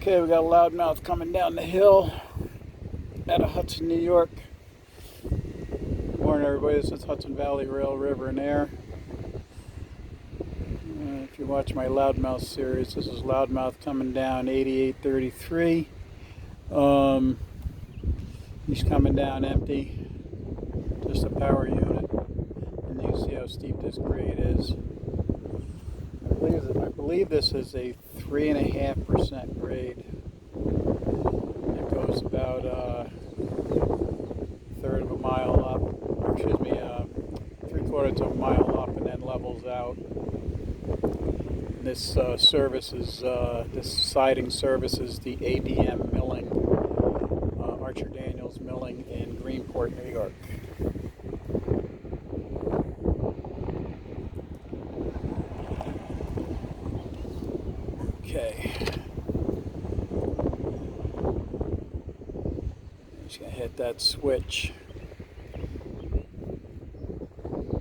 Okay, we got a loudmouth coming down the hill out of Hudson, New York. Good morning, everybody. This is Hudson Valley Rail, River, and Air. If you watch my loudmouth series, this is loudmouth coming down 8833. He's coming down empty, just a power unit, and you can see how steep this grade is. I believe this is a 3.5% grade. It goes about a third of a mile up, or excuse me, 3/4 of a mile up, and then levels out. This this siding services the ADM milling, Archer Daniels Milling in Greenport, New York. Okay. Just gonna hit that switch. And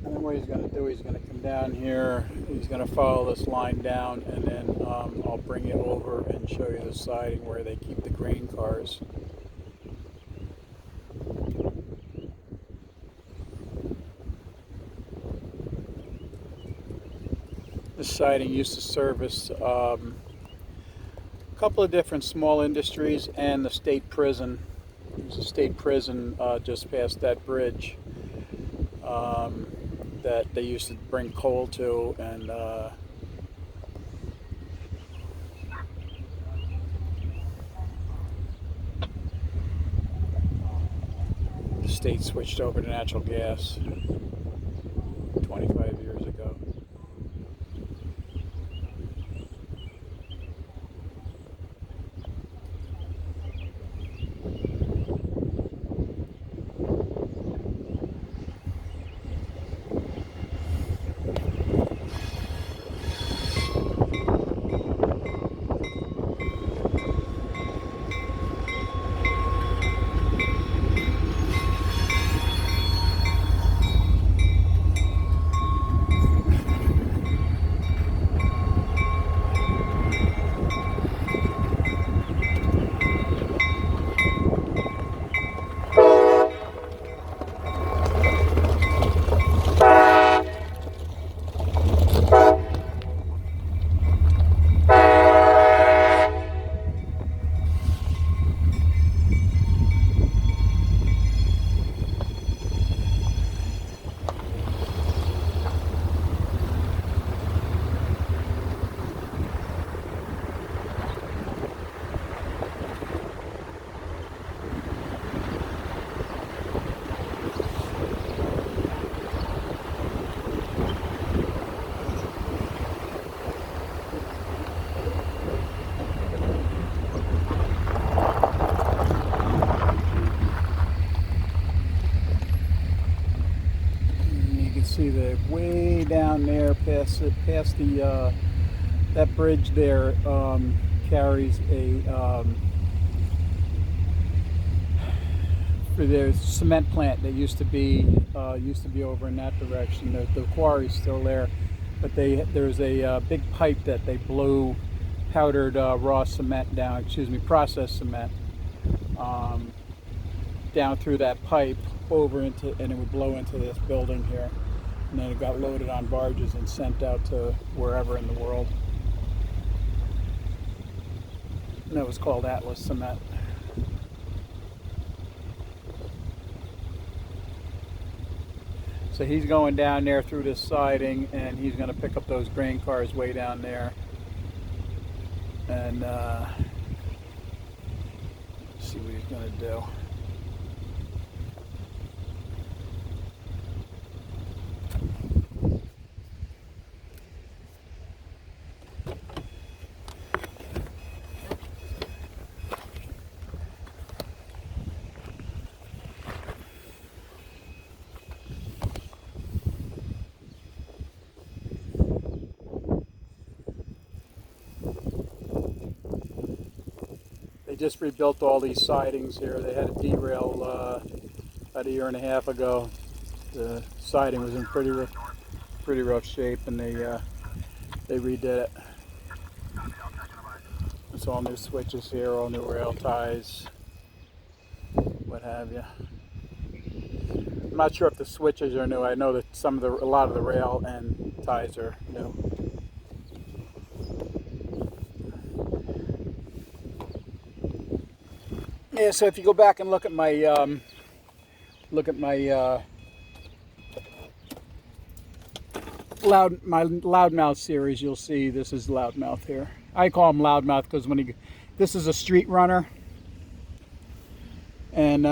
then what he's gonna do, he's gonna come down here, he's gonna follow this line down, and then I'll bring you over and show you the siding where they keep the grain cars. This siding used to service a couple of different small industries and the state prison. There's a state prison just past that bridge that they used to bring coal to, and the state switched over to natural gas 25 years ago. See that way down there past the that bridge there carries a for the cement plant that used to be over in that direction. The quarry's still there, but there's a big pipe that they blew powdered raw cement down, processed cement down through that pipe over into, and it would blow into this building here. And then it got loaded on barges and sent out to wherever in the world. And that was called Atlas Cement. So he's going down there through this siding, and he's going to pick up those grain cars way down there. And see what he's going to do. They just rebuilt all these sidings here. They had a derail about a year and a half ago. The siding was in pretty rough shape, and they redid it. It's all new switches here, all new rail ties, what have you. I'm not sure if the switches are new. I know that a lot of the rail and ties are new. Yeah, so if you go back and look at my Loudmouth series, you'll see this is Loudmouth here. I call him Loudmouth because this is a street runner, and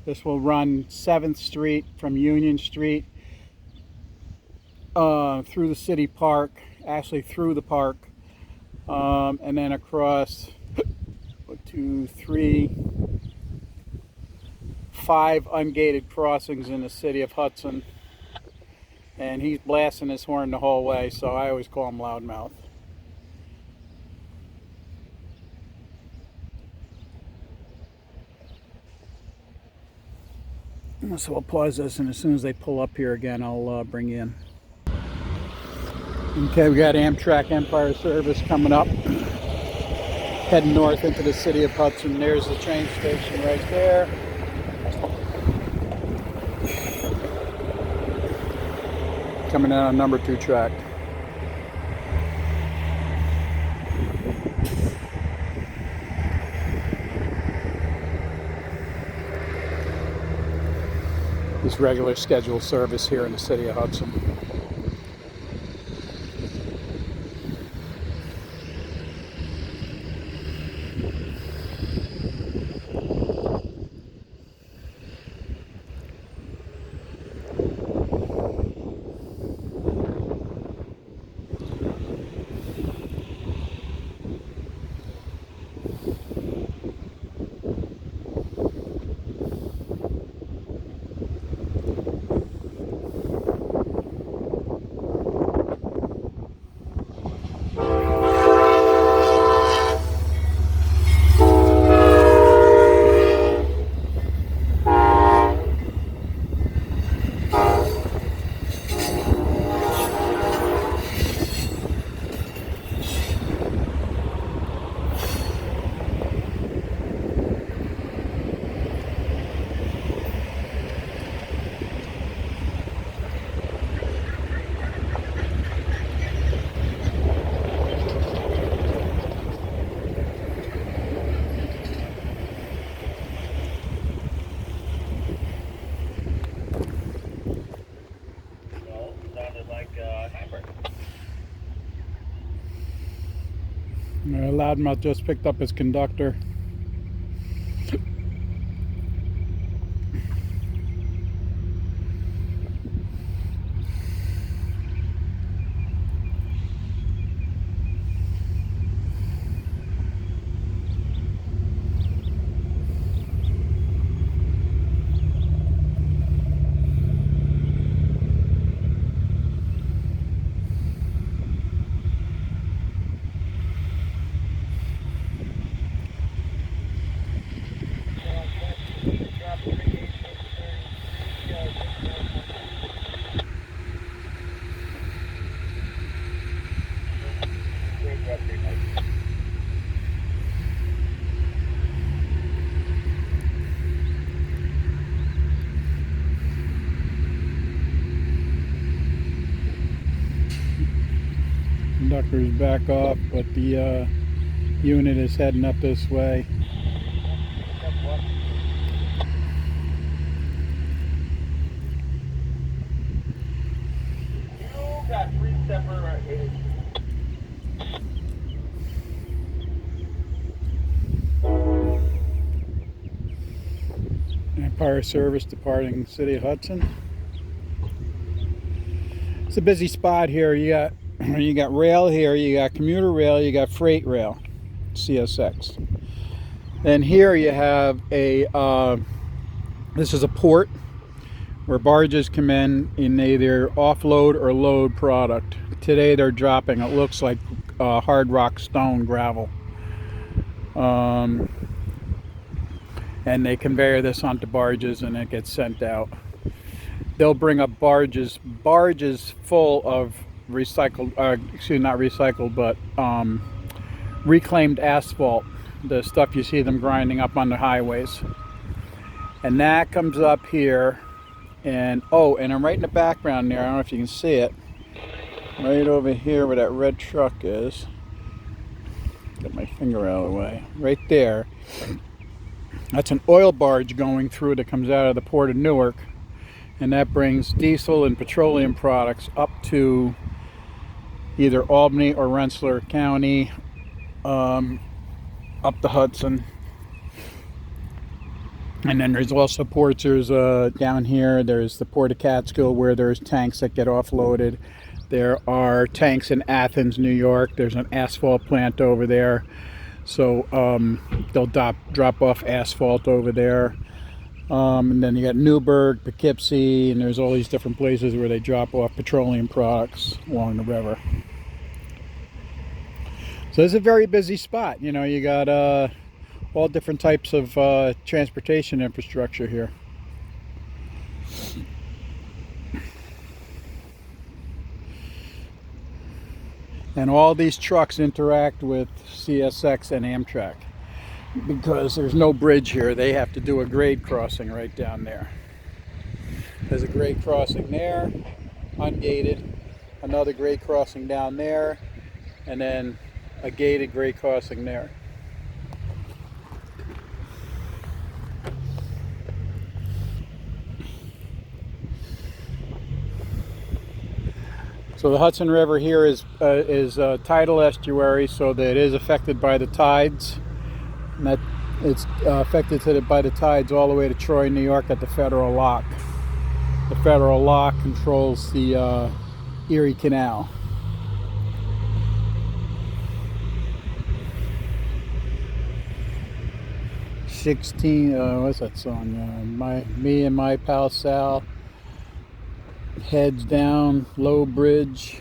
this will run 7th Street from Union Street through the city park, actually through the park, and then across 1, 2, 3, 5 ungated crossings in the city of Hudson. And he's blasting his horn the whole way, so I always call him Loudmouth. So we'll pause this, and as soon as they pull up here again, I'll bring you in. Okay, we got Amtrak Empire service coming up, heading north into the city of Hudson. There's the train station right there. Coming in on number 2 track. This regular scheduled service here in the city of Hudson. Loudmouth just picked up his conductor. Conductor's back off, but the unit is heading up this way. You got 3 separate Empire service departing City of Hudson. It's a busy spot here. You got rail here, you got commuter rail, you got freight rail, CSX. Then here you have this is a port where barges come in either offload or load product. Today they're dropping, it looks like hard rock, stone, gravel. And they conveyor this onto barges and it gets sent out. They'll bring up barges full of recycled, not recycled, but reclaimed asphalt, the stuff you see them grinding up on the highways. And that comes up here, and oh, and I'm right in the background there, I don't know if you can see it, right over here where that red truck is. Get my finger out of the way. Right there. That's an oil barge going through that comes out of the port of Newark, and that brings diesel and petroleum products up to either Albany or Rensselaer County, up the Hudson. And then there's also ports. There's down here, there's the Port of Catskill where there's tanks that get offloaded. There are tanks in Athens, New York. There's an asphalt plant over there. So they'll drop off asphalt over there. And then you got Newburgh, Poughkeepsie, and there's all these different places where they drop off petroleum products along the river. So it's a very busy spot. You know, you got all different types of transportation infrastructure here. And all these trucks interact with CSX and Amtrak. Because there's no bridge here, they have to do a grade crossing right down there. There's a grade crossing there, ungated, another grade crossing down there, and then a gated grade crossing there. So the Hudson River here is a tidal estuary, so that it is affected by the tides. And that it's affected by the tides all the way to Troy, New York at the Federal Lock. The Federal Lock controls the Erie Canal. What's that song? Me and my pal Sal. Heads down, low bridge.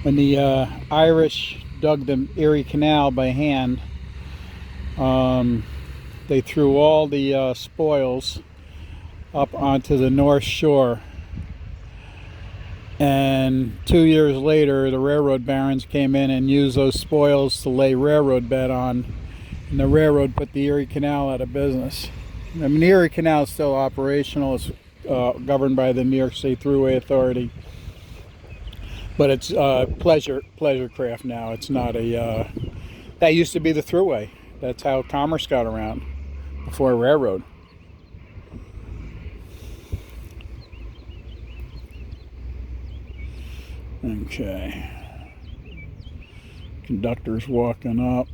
When the Irish dug the Erie Canal by hand, they threw all the spoils up onto the North Shore. And 2 years later, the railroad barons came in and used those spoils to lay railroad bed on. And the railroad put the Erie Canal out of business. I mean, the Erie Canal is still operational. It's governed by the New York State Thruway Authority. But it's pleasure craft now. It's not a... that used to be the Thruway. That's how commerce got around before a railroad. Okay. Conductor's walking up.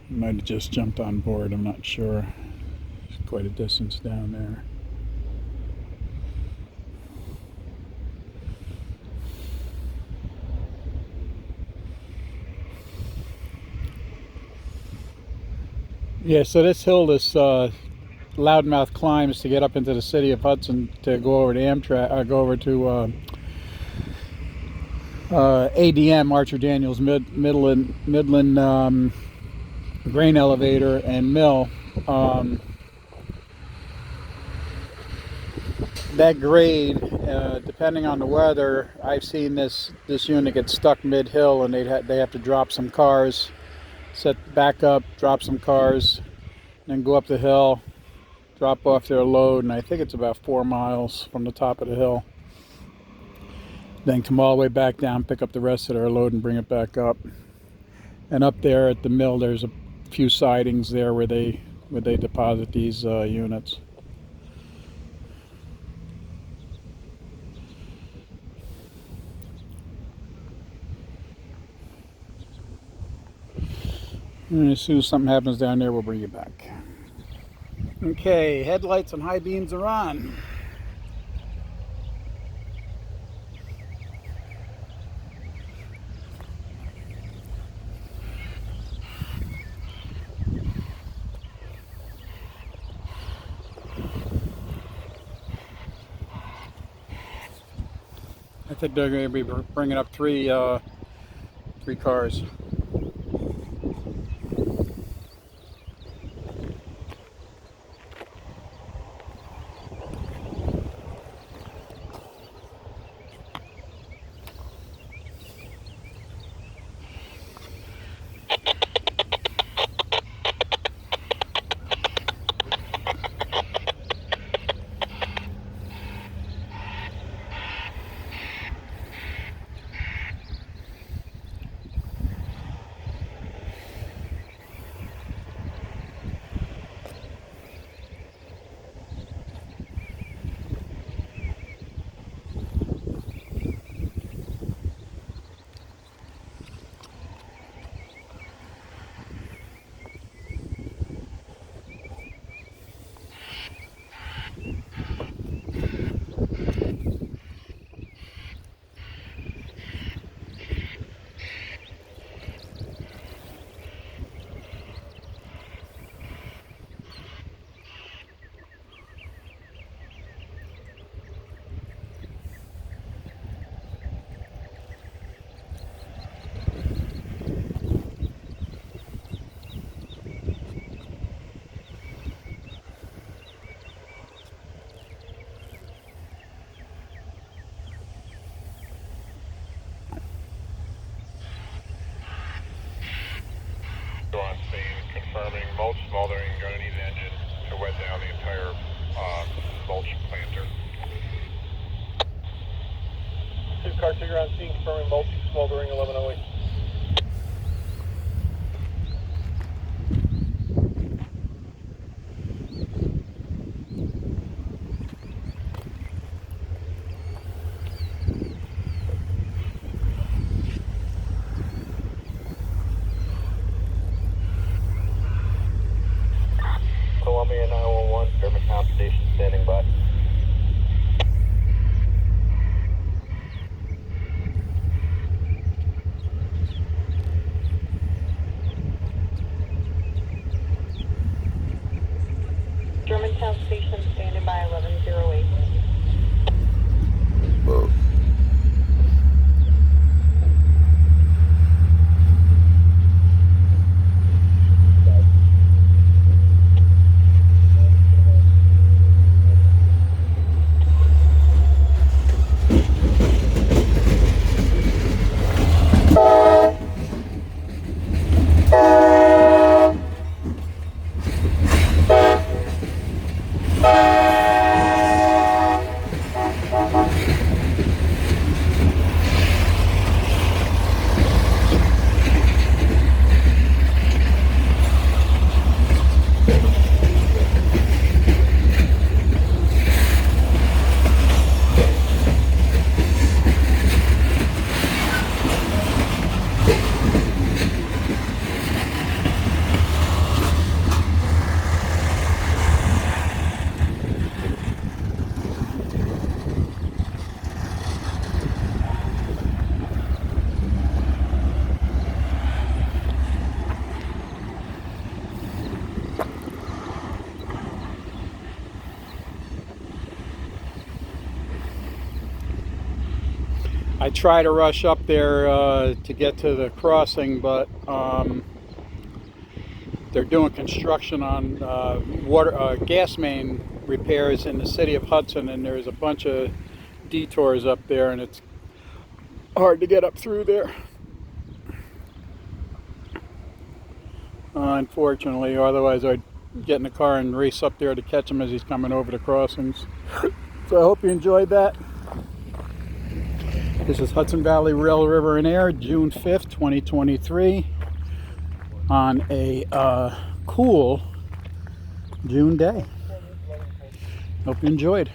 He might have just jumped on board, I'm not sure. There's quite a distance down there. Yeah, so this hill, this Loudmouth climbs to get up into the city of Hudson to go over to Amtrak, go over to ADM, Archer Daniels Midland grain elevator and mill. That grade, depending on the weather, I've seen this unit get stuck mid-hill, and they have to drop some cars, set back up, drop some cars, then go up the hill, drop off their load, and I think it's about 4 miles from the top of the hill. Then come all the way back down, pick up the rest of their load, and bring it back up. And up there at the mill, there's a few sidings there where they deposit these units. And as soon as something happens down there, we'll bring you back. Okay, headlights and high beams are on. I think they're going to be bringing up three cars. smoldering. You're going to need an engine to wet down the entire mulch planter. 2 car figure on scene confirming mulch smoldering 1108. Columbia 911, Germantown Station standing by. Germantown Station standing by 1108. I try to rush up there to get to the crossing, but they're doing construction on gas main repairs in the city of Hudson, and there's a bunch of detours up there, and it's hard to get up through there. Unfortunately, otherwise I'd get in the car and race up there to catch him as he's coming over the crossings. So I hope you enjoyed that. This is Hudson Valley Rail, River and Air, June 5th, 2023, on a cool June day. Hope you enjoyed.